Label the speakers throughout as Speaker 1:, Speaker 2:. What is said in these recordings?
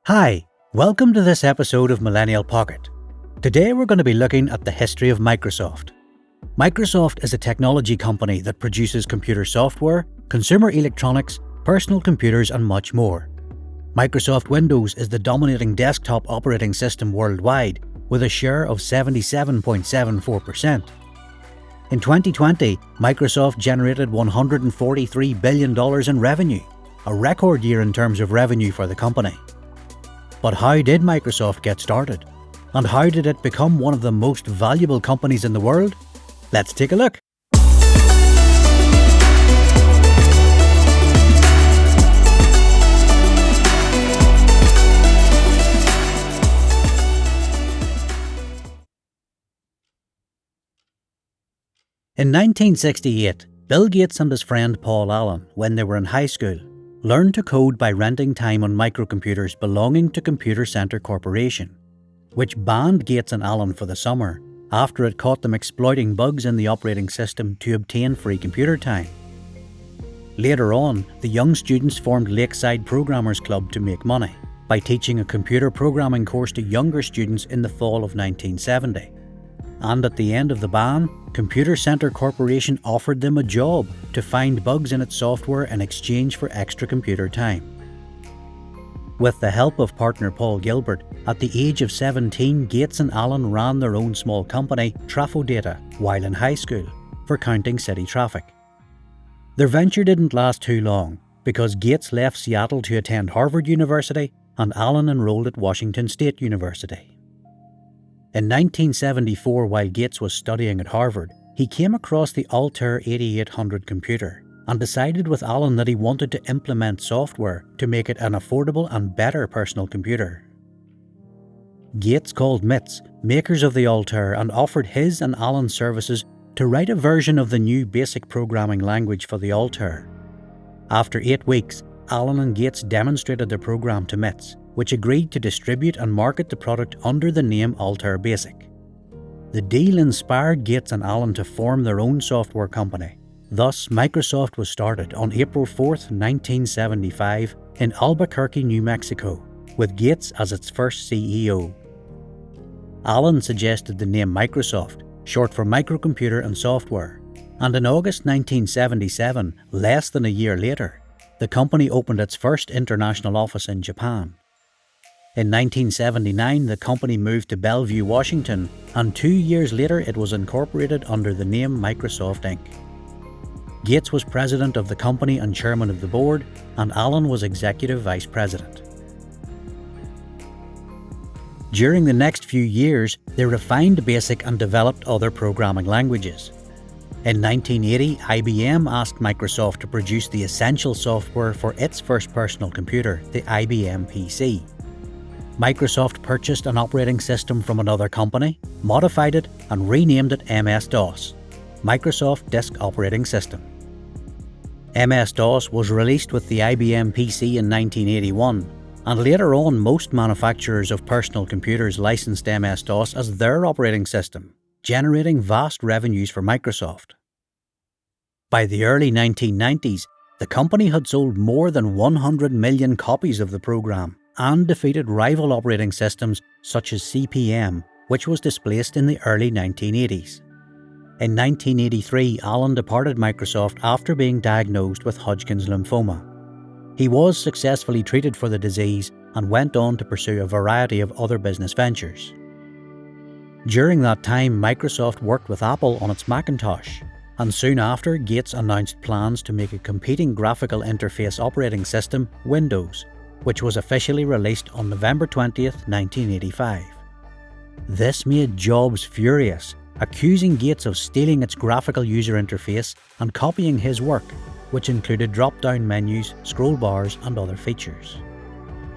Speaker 1: Hi, welcome to this episode of Millennial Pocket. Today we're going to be looking at the history of Microsoft. Microsoft is a technology company that produces computer software, consumer electronics, personal computers and much more. Microsoft Windows is the dominating desktop operating system worldwide with a share of 77.74%. In 2020, Microsoft generated $143 billion in revenue, a record year in terms of revenue for the company. But how did Microsoft get started? And how did it become one of the most valuable companies in the world? Let's take a look. In 1968, Bill Gates and his friend Paul Allen, when they were in high school, learned to code by renting time on microcomputers belonging to Computer Center Corporation, which banned Gates and Allen for the summer after it caught them exploiting bugs in the operating system to obtain free computer time. Later on, the young students formed Lakeside Programmers Club to make money by teaching a computer programming course to younger students in the fall of 1970. And at the end of the ban, Computer Center Corporation offered them a job to find bugs in its software in exchange for extra computer time. With the help of partner Paul Gilbert, at the age of 17, Gates and Allen ran their own small company, Trafodata, while in high school, for counting city traffic. Their venture didn't last too long, because Gates left Seattle to attend Harvard University and Allen enrolled at Washington State University. In 1974, while Gates was studying at Harvard, he came across the Altair 8800 computer and decided with Allen that he wanted to implement software to make it an affordable and better personal computer. Gates called MITS, makers of the Altair, and offered his and Allen's services to write a version of the new basic programming language for the Altair. After 8 weeks, Allen and Gates demonstrated their program to MITS, which agreed to distribute and market the product under the name Altair Basic. The deal inspired Gates and Allen to form their own software company. Thus, Microsoft was started on April 4, 1975 in Albuquerque, New Mexico, with Gates as its first CEO. Allen suggested the name Microsoft, short for microcomputer and software, and in August 1977, less than a year later, the company opened its first international office in Japan. In 1979, the company moved to Bellevue, Washington, and 2 years later it was incorporated under the name Microsoft Inc. Gates was president of the company and chairman of the board, and Allen was executive vice president. During the next few years, they refined BASIC and developed other programming languages. In 1980, IBM asked Microsoft to produce the essential software for its first personal computer, the IBM PC. Microsoft purchased an operating system from another company, modified it, and renamed it MS-DOS, Microsoft Disk Operating System. MS-DOS was released with the IBM PC in 1981, and later on most manufacturers of personal computers licensed MS-DOS as their operating system, generating vast revenues for Microsoft. By the early 1990s, the company had sold more than 100 million copies of the program and defeated rival operating systems such as CP/M, which was displaced in the early 1980s. In 1983, Allen departed Microsoft after being diagnosed with Hodgkin's lymphoma. He was successfully treated for the disease and went on to pursue a variety of other business ventures. During that time, Microsoft worked with Apple on its Macintosh, and soon after, Gates announced plans to make a competing graphical interface operating system, Windows, which was officially released on November 20, 1985. This made Jobs furious, accusing Gates of stealing its graphical user interface and copying his work, which included drop-down menus, scroll bars, and other features.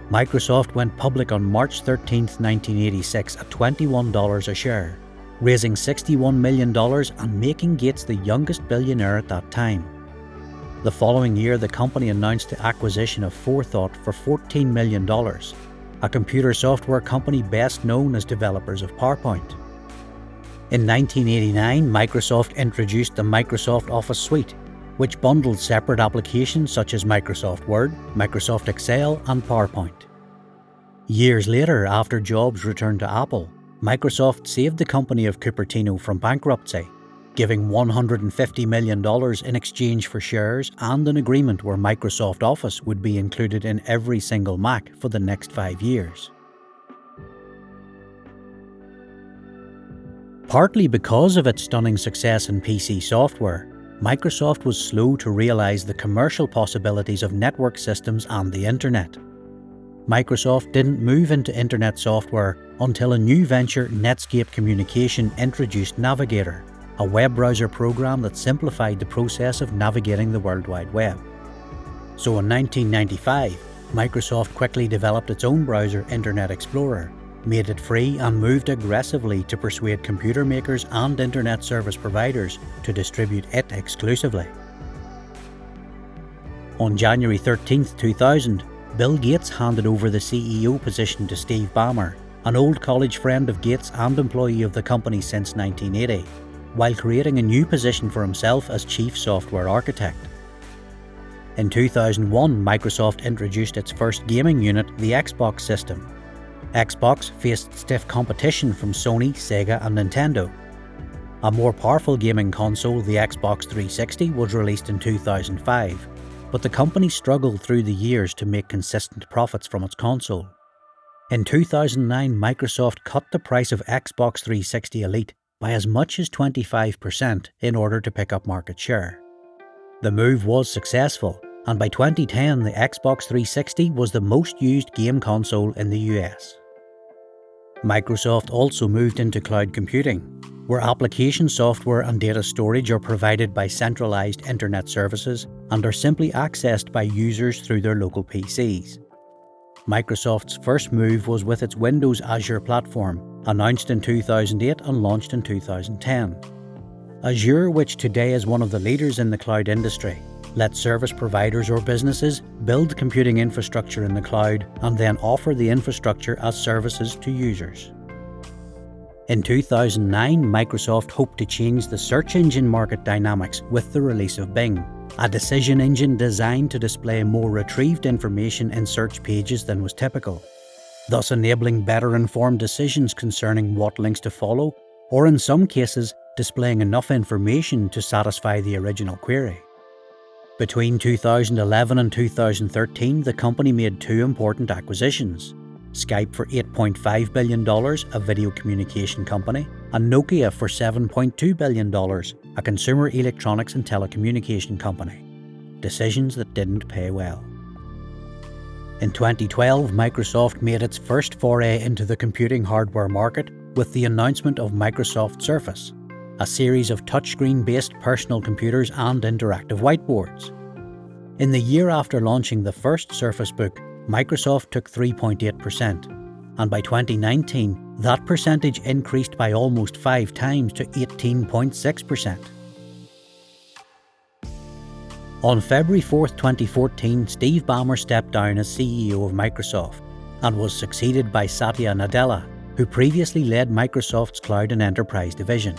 Speaker 1: Microsoft went public on March 13, 1986 at $21 a share, raising $61 million and making Gates the youngest billionaire at that time. The following year, the company announced the acquisition of Forethought for $14 million, a computer software company best known as developers of PowerPoint. In 1989, Microsoft introduced the Microsoft Office Suite, which bundled separate applications such as Microsoft Word, Microsoft Excel, and PowerPoint. Years later, after Jobs returned to Apple, Microsoft saved the company of Cupertino from bankruptcy, giving $150 million in exchange for shares and an agreement where Microsoft Office would be included in every single Mac for the next 5 years. Partly because of its stunning success in PC software, Microsoft was slow to realize the commercial possibilities of network systems and the Internet. Microsoft didn't move into Internet software until a new venture, Netscape Communication, introduced Navigator, a web browser program that simplified the process of navigating the World Wide Web. So in 1995, Microsoft quickly developed its own browser, Internet Explorer, made it free and moved aggressively to persuade computer makers and internet service providers to distribute it exclusively. On January 13, 2000, Bill Gates handed over the CEO position to Steve Ballmer, an old college friend of Gates and employee of the company since 1980, while creating a new position for himself as Chief Software Architect. In 2001, Microsoft introduced its first gaming unit, the Xbox system. Xbox faced stiff competition from Sony, Sega and Nintendo. A more powerful gaming console, the Xbox 360, was released in 2005, but the company struggled through the years to make consistent profits from its console. In 2009, Microsoft cut the price of Xbox 360 Elite by as much as 25% in order to pick up market share. The move was successful, and by 2010 the Xbox 360 was the most used game console in the US. Microsoft also moved into cloud computing, where application software and data storage are provided by centralized internet services and are simply accessed by users through their local PCs. Microsoft's first move was with its Windows Azure platform, announced in 2008 and launched in 2010. Azure, which today is one of the leaders in the cloud industry, lets service providers or businesses build computing infrastructure in the cloud and then offer the infrastructure as services to users. In 2009, Microsoft hoped to change the search engine market dynamics with the release of Bing, a decision engine designed to display more retrieved information in search pages than was typical, thus enabling better informed decisions concerning what links to follow, or in some cases, displaying enough information to satisfy the original query. Between 2011 and 2013, the company made two important acquisitions: Skype for $8.5 billion, a video communication company, and Nokia for $7.2 billion, a consumer electronics and telecommunication company. Decisions that didn't pay well. In 2012, Microsoft made its first foray into the computing hardware market with the announcement of Microsoft Surface, a series of touchscreen-based personal computers and interactive whiteboards. In the year after launching the first Surface Book, Microsoft took 3.8%, and by 2019, that percentage increased by almost 5 times to 18.6%. On February 4, 2014, Steve Ballmer stepped down as CEO of Microsoft and was succeeded by Satya Nadella, who previously led Microsoft's Cloud and Enterprise division.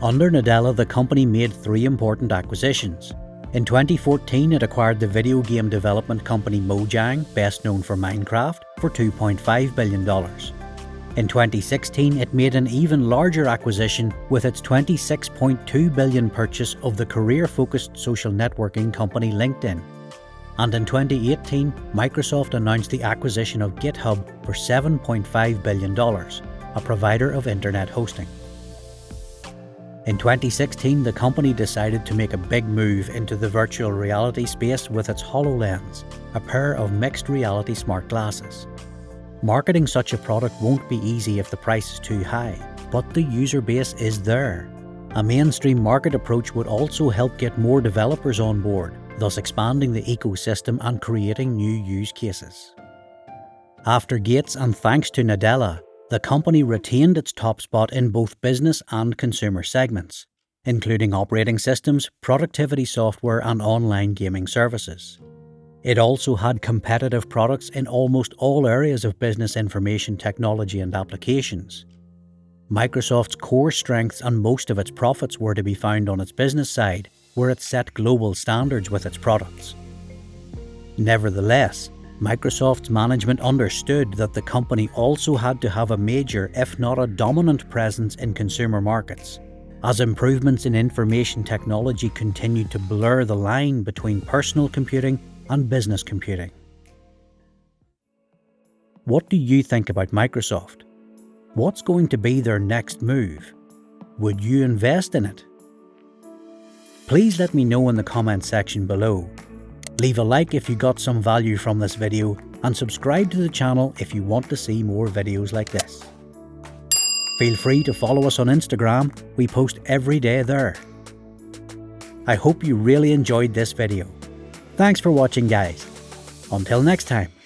Speaker 1: Under Nadella, the company made 3 important acquisitions. In 2014, it acquired the video game development company Mojang, best known for Minecraft, for $2.5 billion. In 2016, it made an even larger acquisition with its $26.2 billion purchase of the career-focused social networking company LinkedIn. And in 2018, Microsoft announced the acquisition of GitHub for $7.5 billion, a provider of internet hosting. In 2016, the company decided to make a big move into the virtual reality space with its HoloLens, a pair of mixed reality smart glasses. Marketing such a product won't be easy if the price is too high, but the user base is there. A mainstream market approach would also help get more developers on board, thus expanding the ecosystem and creating new use cases. After Gates and thanks to Nadella, the company retained its top spot in both business and consumer segments, including operating systems, productivity software, and online gaming services. It also had competitive products in almost all areas of business information technology and applications. Microsoft's core strengths and most of its profits were to be found on its business side, where it set global standards with its products. Nevertheless, Microsoft's management understood that the company also had to have a major, if not a dominant presence in consumer markets, as improvements in information technology continued to blur the line between personal computing and business computing. What do you think about Microsoft? What's going to be their next move? Would you invest in it? Please let me know in the comment section below. Leave a like if you got some value from this video, and subscribe to the channel if you want to see more videos like this. Feel free to follow us on Instagram, we post every day there. I hope you really enjoyed this video. Thanks for watching, guys. Until next time.